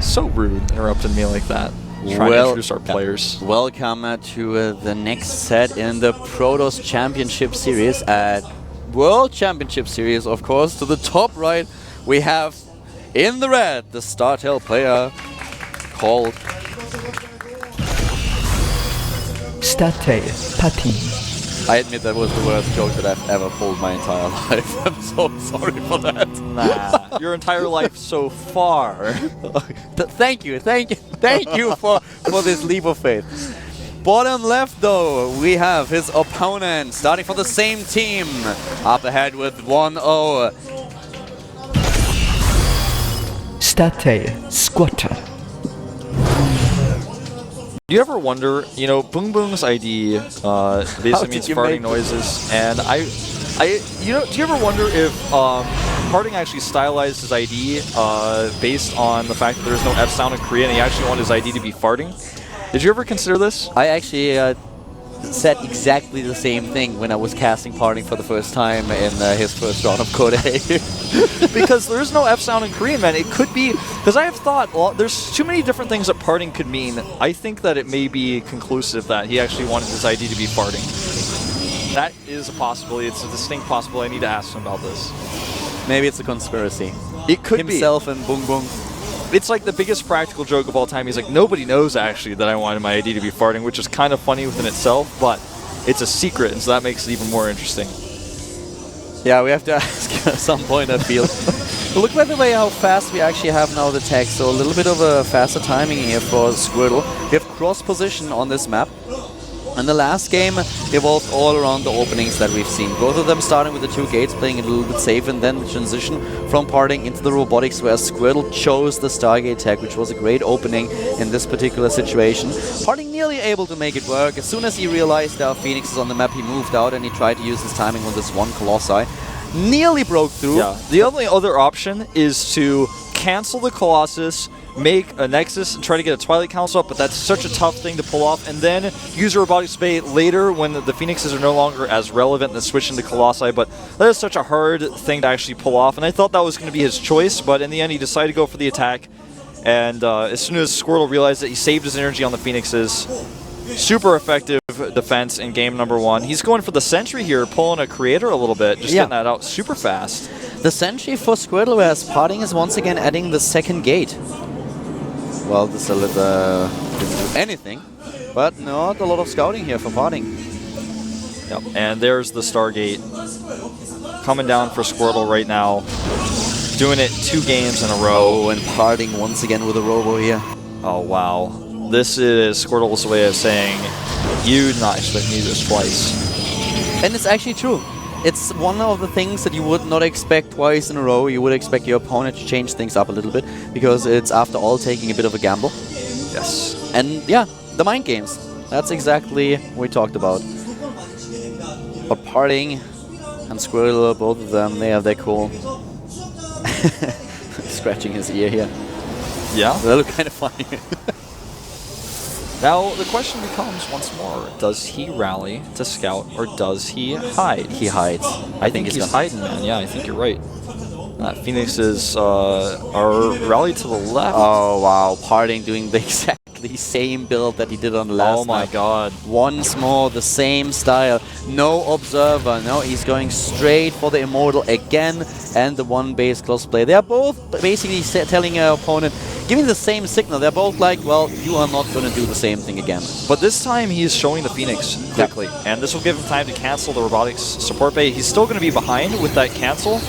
So rude, interrupting me like that. Trying to introduce our players. Welcome to the next set in the Protoss Championship Series at World Championship Series, of course. To the top right, we have in the red the StarTale player called StarTale Patin. I admit that was the worst joke that I've ever pulled my entire life. I'm so sorry for that. Nah, your entire life so far. Thank you for this leap of faith. Bottom left though, we have his opponent, starting from the same team, up ahead with 1-0. StarTale Squirtle. Do you ever wonder, you know, Boom Boom's ID basically means farting noises, and you know, do you ever wonder if Harding actually stylized his ID based on the fact that there's no F sound in Korean, and he actually wanted his ID to be farting? Did you ever consider this? I actually said exactly the same thing when I was casting Parting for the first time in his first round of Code A. Because there's no F sound in Korean, man. It could be, because I have thought, well, there's too many different things that Parting could mean. I think that it may be conclusive that he actually wanted his ID to be farting. That is a possibility. It's a distinct possibility. I need to ask him about this. Maybe it's a conspiracy. It could Himself and Boom Boom. It's like the biggest practical joke of all time. He's like, nobody knows actually that I wanted my ID to be farting, which is kind of funny within itself, but it's a secret, and so that makes it even more interesting. Yeah, we have to ask at some point, I feel. Look, by the way, how fast we actually have now the tech. So a little bit of a faster timing here for Squirtle. We have cross position on this map. And the last game evolved all around the openings that we've seen. Both of them starting with the two gates, playing it a little bit safe, and then the transition from Parting into the robotics, where Squirtle chose the Stargate tech, which was a great opening in this particular situation. Parting nearly able to make it work. As soon as he realized there are Phoenixes on the map, he moved out and he tried to use his timing with this one Colossi. Nearly broke through. Yeah. The only other option is to cancel the Colossus, make a Nexus, and try to get a Twilight Council up, but that's such a tough thing to pull off, and then use a Robotic Spade later when the Phoenixes are no longer as relevant and then switch into Colossi, but that is such a hard thing to actually pull off, and I thought that was going to be his choice, but in the end he decided to go for the attack, and as soon as Squirtle realized that he saved his energy on the Phoenixes, super effective defense in game number one. He's going for the Sentry here, pulling a Creator a little bit, just getting that out super fast. The Sentry for Squirtle, whereas Parting is once again adding the second gate. Well, this didn't do anything, but not a lot of scouting here for Parting. Yep, and there's the Stargate coming down for Squirtle right now, doing it 2 games in a row. Oh, and Parting once again with a Robo here. Oh, wow. This is Squirtle's way of saying, you did not expect me to do this twice. And it's actually true. It's one of the things that you would not expect twice in a row. You would expect your opponent to change things up a little bit, because it's, after all, taking a bit of a gamble. Yes. And yeah, the mind games. That's exactly what we talked about. But Parting and Squirtle, both of them, they're cool. Scratching his ear here. Yeah. They look kind of funny. Now, the question becomes once more, does he rally to scout or does he hide? He hides. I think he's hiding, man. Yeah, I think you're right. Phoenixes are rallied to the left. Oh, wow. Parting doing the exactly same build that he did on the last Oh, my God. Once more, the same style. No Observer. No, he's going straight for the Immortal again, and the one base close play. They are both basically telling our opponent, giving the same signal. They're both like, well, you are not going to do the same thing again. But this time he's showing the Phoenix quickly, and this will give him time to cancel the Robotics support bay. He's still going to be behind with that cancel,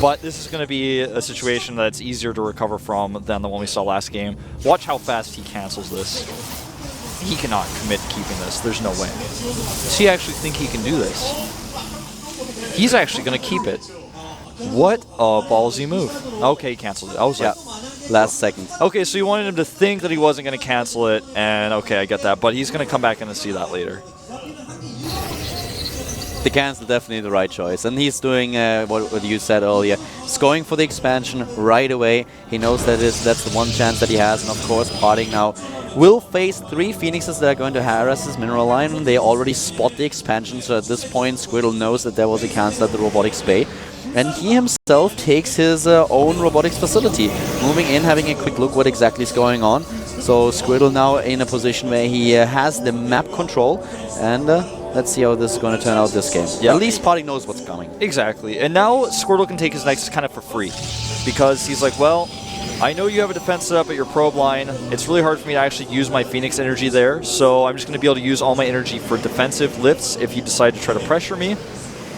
but this is going to be a situation that's easier to recover from than the one we saw last game. Watch how fast he cancels this. He cannot commit to keeping this. There's no way. Does he actually think he can do this? He's actually going to keep it. What a ballsy move. Okay, he canceled it. I was like, last second. Okay, so you wanted him to think that he wasn't going to cancel it, and okay, I get that, but he's going to come back in and see that later. The cancel definitely the right choice, and he's doing what you said earlier. He's going for the expansion right away. He knows that that's the one chance that he has, and of course, Parting now will face 3 Phoenixes that are going to harass his mineral line. They already spot the expansion, so at this point, Squirtle knows that there was a cancel at the Robotics Bay. And he himself takes his own robotics facility, moving in, having a quick look what exactly is going on. So Squirtle now in a position where he has the map control, and let's see how this is going to turn out this game. Yeah. At least Party knows what's coming. Exactly. And now Squirtle can take his Nexus kind of for free. Because he's like, well, I know you have a defense set up at your probe line. It's really hard for me to actually use my Phoenix energy there. So I'm just going to be able to use all my energy for defensive lifts if you decide to try to pressure me.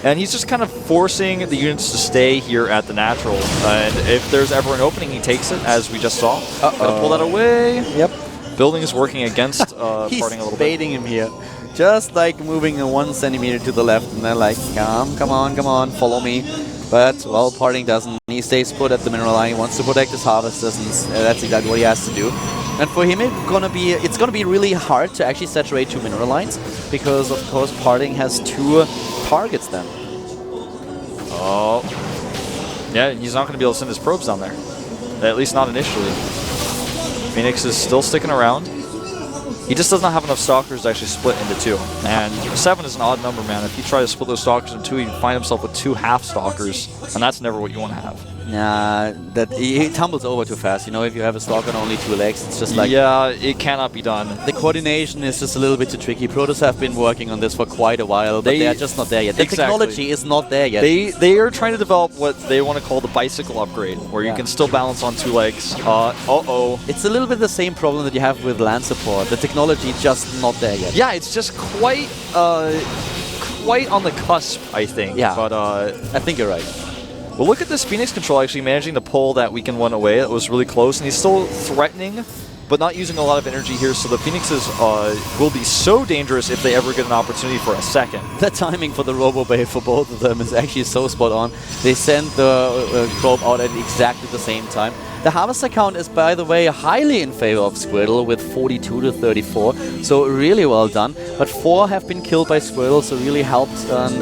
And he's just kind of forcing the units to stay here at the natural. And if there's ever an opening, he takes it, as we just saw. Gonna pull that away. Yep. Building is working against He's Parting a little bit. baiting him here. Just like moving 1 centimeter to the left, and they're like, come on, follow me. But, well, Parting doesn't. He stays put at the mineral line. He wants to protect his harvesters, and that's exactly what he has to do. And for him, it's gonna be really hard to actually saturate 2 mineral lines, because of course Parting has 2 targets then. Oh. Yeah, he's not going to be able to send his probes down there. At least not initially. Phoenix is still sticking around. He just does not have enough Stalkers to actually split into 2. And 7 is an odd number, man. If you try to split those Stalkers into 2, you find himself with 2 half Stalkers, and that's never what you want to have. Nah, he tumbles over too fast. You know, if you have a Stalker on only 2 legs, it's just like... Yeah, it cannot be done. The coordination is just a little bit too tricky. Protoss have been working on this for quite a while, but they are just not there yet. The technology is not there yet. They are trying to develop what they want to call the bicycle upgrade, where you can still balance on 2 legs. It's a little bit the same problem that you have with land support. The technology is just not there yet. Yeah, it's just quite on the cusp, I think. Yeah, but I think you're right. Well, look at this Phoenix control actually managing to pull that weakened one away. It was really close, and he's still threatening, but not using a lot of energy here. So the Phoenixes will be so dangerous if they ever get an opportunity for a second. The timing for the Robo Bay for both of them is actually so spot on. They send the probe out at exactly the same time. The harvester count is, by the way, highly in favor of Squirtle with 42 to 34, so really well done. But 4 have been killed by Squirtle, so really helped and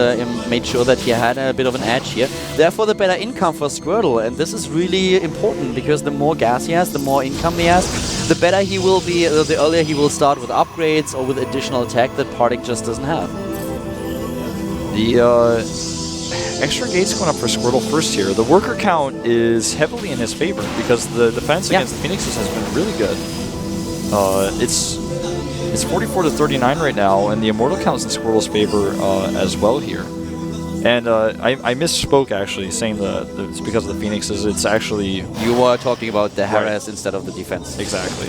made sure that he had a bit of an edge here. Therefore, the better income for Squirtle, and this is really important because the more gas he has, the more income he has, the better he will be, the earlier he will start with upgrades or with additional tech that Parting just doesn't have. The extra gates going up for Squirtle first here. The worker count is heavily in his favor because the defense against the Phoenixes has been really good. It's 44 to 39 right now, and the immortal count is in Squirtle's favor as well here. And I misspoke actually, saying it's because of the Phoenixes. It's actually... You were talking about the harass instead of the defense. Exactly.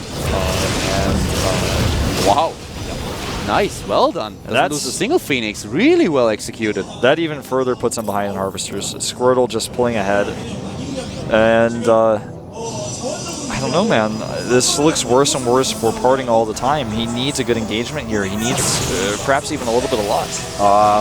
Wow. Nice, well done. Doesn't lose a single Phoenix. Really well executed. That even further puts him behind in Harvesters. Squirtle just pulling ahead. And I don't know, man. This looks worse and worse for Parting all the time. He needs a good engagement here. He needs perhaps even a little bit of luck.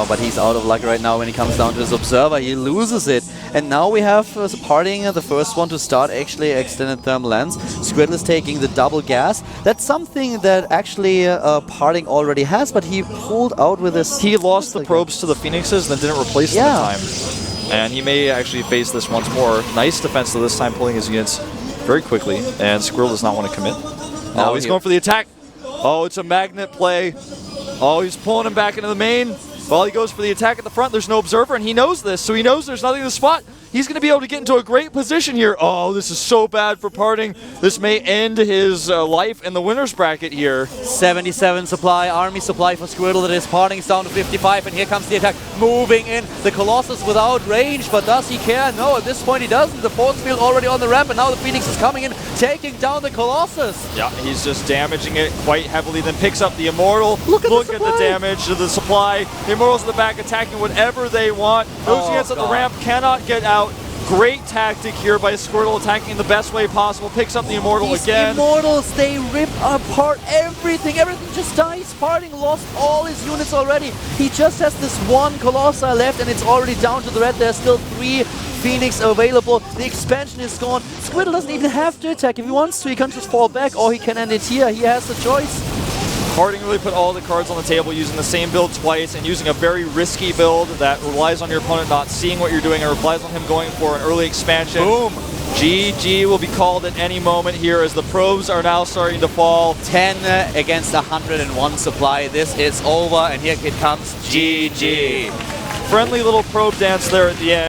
But he's out of luck right now when he comes down to his Observer. He loses it. And now we have Parting, the first one to start actually extended thermal lens. Squirtle is taking the double gas. That's something that actually Parting already has, but he pulled out with his... He lost the probes to the Phoenixes and then didn't replace them in time. And he may actually face this once more. Nice defense this time, pulling his units very quickly. And Squirtle does not want to commit. Oh, he's going for the attack. Oh, it's a magnet play. Oh, he's pulling him back into the main. Well, he goes for the attack at the front. There's no observer, and he knows this, so he knows there's nothing to spot. He's going to be able to get into a great position here. Oh, this is so bad for Parting. This may end his life in the winner's bracket here. 77 supply, army supply for Squirtle. That is Parting is down to 55, and here comes the attack. Moving in. The Colossus without range, but does he care? No, at this point he doesn't. The force field already on the ramp, and now the Phoenix is coming in, taking down the Colossus. Yeah, he's just damaging it quite heavily, then picks up the Immortal. Look at the damage to the supply. The Immortals in the back attacking whatever they want. Those units at the ramp cannot get out. Great tactic here by Squirtle, attacking in the best way possible. Picks up the Immortal again. Immortals, they rip apart everything. Everything just dies. Parting lost all his units already. He just has this one Colossi left, and it's already down to the red. There's still 3 Phoenix available. The expansion is gone. Squirtle doesn't even have to attack. If he wants to, he can just fall back, or he can end it here. He has the choice. Parting really put all the cards on the table, using the same build twice and using a very risky build that relies on your opponent not seeing what you're doing and relies on him going for an early expansion. Boom! GG will be called at any moment here as the probes are now starting to fall. 10 against 101 supply. This is over, and here it comes GG. Friendly little probe dance there at the end.